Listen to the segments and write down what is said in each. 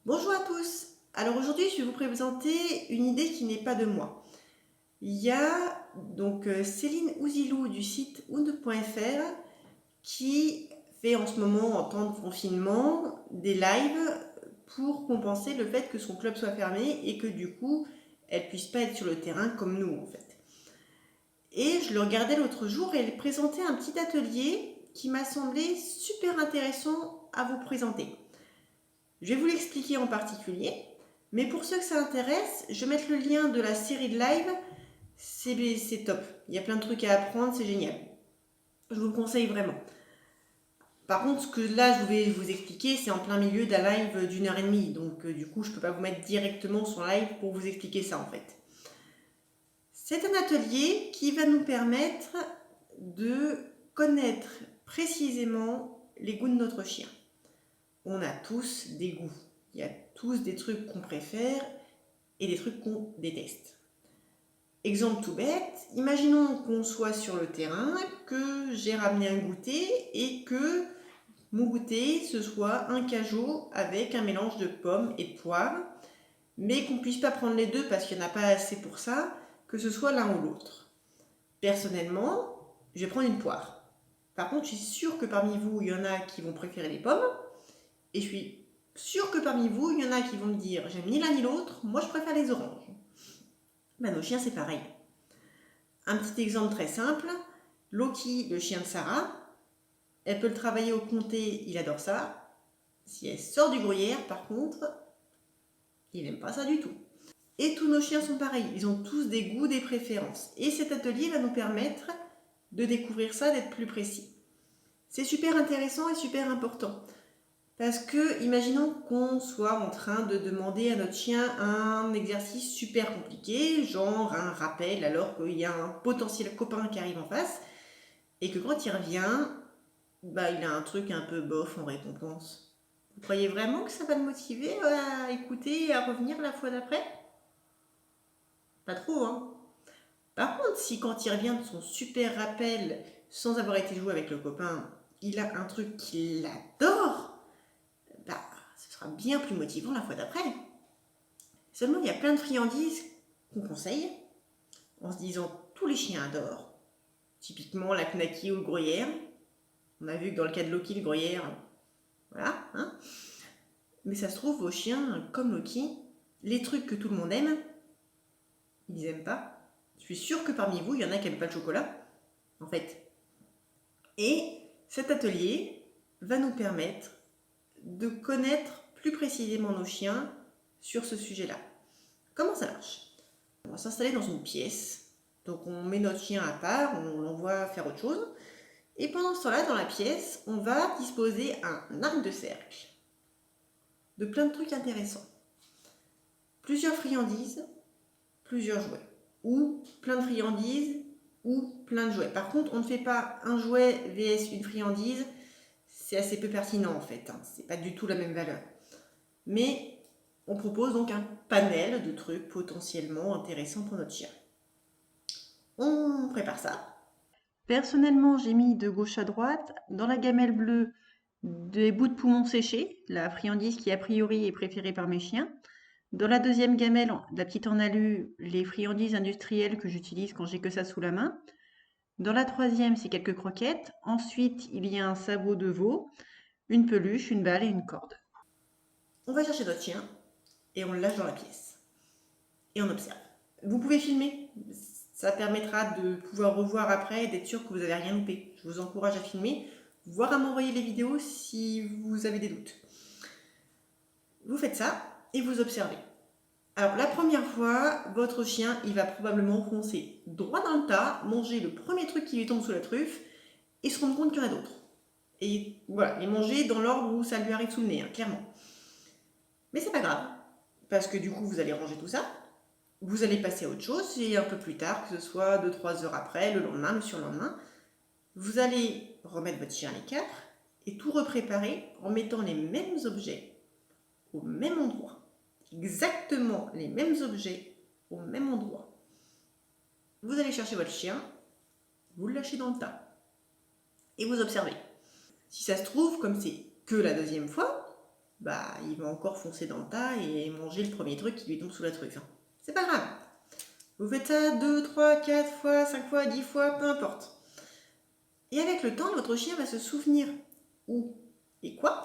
Bonjour à tous. Alors aujourd'hui, je vais vous présenter une idée qui n'est pas de moi. Il y a Céline Ouzilou du site ound.fr qui fait en ce moment, en temps de confinement, des lives pour compenser le fait que son club soit fermé et que du coup, elle puisse pas être sur le terrain comme nous en fait. Et je le regardais l'autre jour et elle présentait un petit atelier qui m'a semblé super intéressant à vous présenter. Je vais vous l'expliquer en particulier, mais pour ceux que ça intéresse, je vais mettre le lien de la série de live. C'est top. Il y a plein de trucs à apprendre, c'est génial. Je vous le conseille vraiment. Par contre, ce que là je vais vous expliquer, c'est en plein milieu d'un live d'1 heure et demie. Donc du coup, je ne peux pas vous mettre directement sur live pour vous expliquer ça en fait. C'est un atelier qui va nous permettre de connaître précisément les goûts de notre chien. On a tous des goûts. Il y a tous des trucs qu'on préfère et des trucs qu'on déteste. Exemple tout bête, imaginons qu'on soit sur le terrain, que j'ai ramené un goûter et que mon goûter ce soit un cajot avec un mélange de pommes et de poires, mais qu'on ne puisse pas prendre les deux parce qu'il n'y en a pas assez pour ça, que ce soit l'un ou l'autre. Personnellement, je vais prendre une poire. Par contre, je suis sûre que parmi vous, il y en a qui vont préférer les pommes, et je suis sûre que parmi vous, il y en a qui vont me dire j'aime ni l'un ni l'autre, moi je préfère les oranges. Ben, nos chiens, c'est pareil. Un petit exemple très simple, Loki, le chien de Sarah, elle peut le travailler au comté, il adore ça. Si elle sort du gruyère, par contre, il n'aime pas ça du tout. Et tous nos chiens sont pareils, ils ont tous des goûts, des préférences. Et cet atelier va nous permettre de découvrir ça, d'être plus précis. C'est super intéressant et super important. Parce que, imaginons qu'on soit en train de demander à notre chien un exercice super compliqué, genre un rappel alors qu'il y a un potentiel copain qui arrive en face, et que quand il revient, bah, il a un truc un peu bof en récompense. Vous croyez vraiment que ça va le motiver à écouter et à revenir la fois d'après? Pas trop, hein? Par contre, si quand il revient de son super rappel, sans avoir été joué avec le copain, il a un truc qu'il adore, bah, ce sera bien plus motivant la fois d'après. Seulement, il y a plein de friandises qu'on conseille, en se disant tous les chiens adorent. Typiquement la knacky ou le gruyère. On a vu que dans le cas de Loki, le gruyère, voilà, hein. Mais ça se trouve, vos chiens, comme Loki, les trucs que tout le monde aime, ils aiment pas. Je suis sûre que parmi vous, il y en a qui n'aiment pas le chocolat, en fait. Et cet atelier va nous permettre de connaître plus précisément nos chiens sur ce sujet-là. Comment ça marche? On va s'installer dans une pièce. Donc on met notre chien à part, on l'envoie faire autre chose. Et pendant ce temps-là, dans la pièce, on va disposer un arc de cercle de plein de trucs intéressants. Plusieurs friandises, plusieurs jouets. Ou plein de friandises, ou plein de jouets. Par contre, on ne fait pas un jouet vs une friandise. C'est assez peu pertinent en fait. C'est pas du tout la même valeur. Mais on propose donc un panel de trucs potentiellement intéressants pour notre chien. On prépare ça. Personnellement, j'ai mis de gauche à droite, dans la gamelle bleue, des bouts de poumon séchés, la friandise qui a priori est préférée par mes chiens. Dans la deuxième gamelle, la petite en alu, les friandises industrielles que j'utilise quand j'ai que ça sous la main. Dans la troisième, c'est quelques croquettes. Ensuite, il y a un sabot de veau, une peluche, une balle et une corde. On va chercher notre chien et on le lâche dans la pièce. Et on observe. Vous pouvez filmer, ça permettra de pouvoir revoir après et d'être sûr que vous n'avez rien loupé. Je vous encourage à filmer, voire à m'envoyer les vidéos si vous avez des doutes. Vous faites ça et vous observez. Alors la première fois, votre chien, il va probablement foncer droit dans le tas, manger le premier truc qui lui tombe sous la truffe et se rendre compte qu'il y en a d'autres. Et voilà, et manger dans l'ordre où ça lui arrive sous le nez, hein, clairement. Mais c'est pas grave, parce que du coup, vous allez ranger tout ça, vous allez passer à autre chose, et un peu plus tard, que ce soit 2-3 heures après, le lendemain, le surlendemain, vous allez remettre votre chien à l'écart et tout repréparer en mettant les mêmes objets au même endroit. Exactement les mêmes objets au même endroit. Vous allez chercher votre chien, vous le lâchez dans le tas et vous observez. Si ça se trouve, comme c'est que la deuxième fois, bah il va encore foncer dans le tas et manger le premier truc qui lui tombe sous la truffe, hein. C'est pas grave. Vous faites ça 2, 3, 4 fois, 5 fois, 10 fois, peu importe. Et avec le temps, votre chien va se souvenir où et quoi,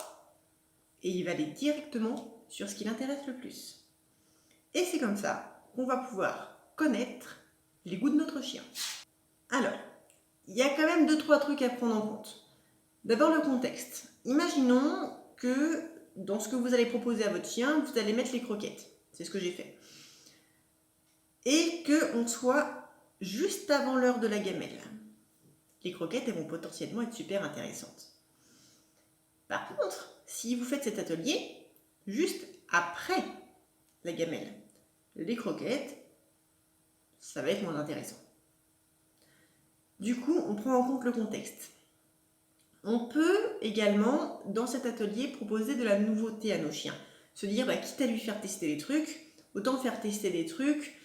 et il va aller directement sur ce qui l'intéresse le plus. Et c'est comme ça qu'on va pouvoir connaître les goûts de notre chien. Alors, il y a quand même 2-3 trucs à prendre en compte. D'abord le contexte. Imaginons que dans ce que vous allez proposer à votre chien, vous allez mettre les croquettes. C'est ce que j'ai fait. Et qu'on soit juste avant l'heure de la gamelle. Les croquettes, elles vont potentiellement être super intéressantes. Par contre, si vous faites cet atelier juste après la gamelle, les croquettes, ça va être moins intéressant. Du coup, on prend en compte le contexte. On peut également, dans cet atelier, proposer de la nouveauté à nos chiens. Se dire, quitte à lui faire tester des trucs, autant faire tester des trucs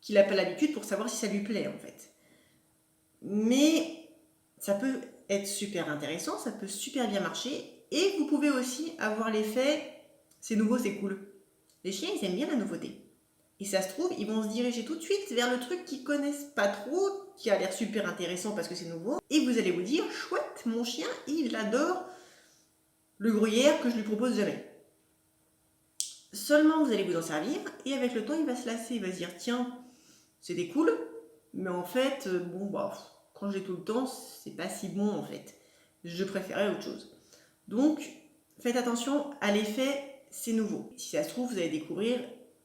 qu'il n'a pas l'habitude pour savoir si ça lui plaît en fait. Mais ça peut être super intéressant, ça peut super bien marcher, et vous pouvez aussi avoir l'effet « c'est nouveau, c'est cool ». Les chiens, ils aiment bien la nouveauté. Et ça se trouve, ils vont se diriger tout de suite vers le truc qu'ils connaissent pas trop, qui a l'air super intéressant parce que c'est nouveau. Et vous allez vous dire, chouette, mon chien, il adore le gruyère que je lui propose jamais. Seulement, vous allez vous en servir, et avec le temps, il va se lasser, il va se dire, tiens, c'était cool, mais en fait, quand j'ai tout le temps, c'est pas si bon en fait. Je préférais autre chose. Donc, faites attention à l'effet, c'est nouveau. Si ça se trouve, vous allez découvrir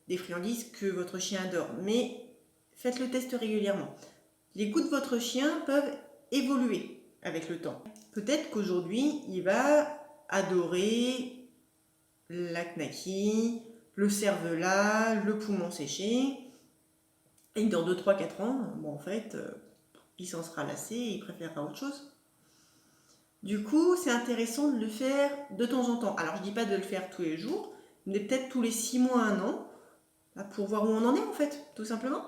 des friandises que votre chien adore, mais faites le test régulièrement. Les goûts de votre chien peuvent évoluer avec le temps. Peut-être qu'aujourd'hui, il va adorer la knacky, le cervelas, le poumon séché, et dans 2, 3, 4 ans, en fait, il s'en sera lassé et il préférera autre chose. Du coup, c'est intéressant de le faire de temps en temps. Alors, je ne dis pas de le faire tous les jours, mais peut-être tous les 6 mois, 1 an, pour voir où on en est en fait, tout simplement.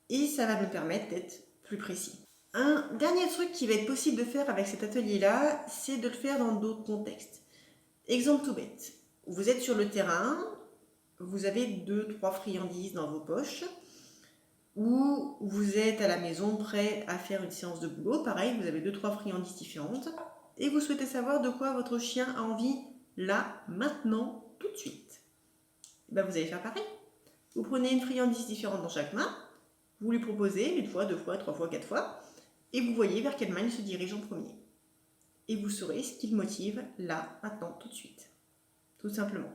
Et ça va nous permettre d'être plus précis. Un dernier truc qui va être possible de faire avec cet atelier-là, c'est de le faire dans d'autres contextes. Exemple tout bête. Vous êtes sur le terrain, vous avez 2-3 friandises dans vos poches, ou vous êtes à la maison prêt à faire une séance de boulot, pareil, vous avez 2-3 friandises différentes, et vous souhaitez savoir de quoi votre chien a envie là, maintenant, tout de suite. Vous allez faire pareil. Vous prenez une friandise différente dans chaque main, vous lui proposez 1 fois, 2 fois, 3 fois, 4 fois, et vous voyez vers quelle main il se dirige en premier. Et vous saurez ce qui le motive là, maintenant, tout de suite. Tout simplement.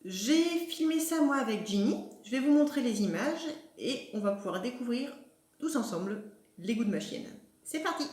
J'ai filmé ça moi avec Ginny, je vais vous montrer les images et on va pouvoir découvrir tous ensemble les goûts de ma chienne. C'est parti!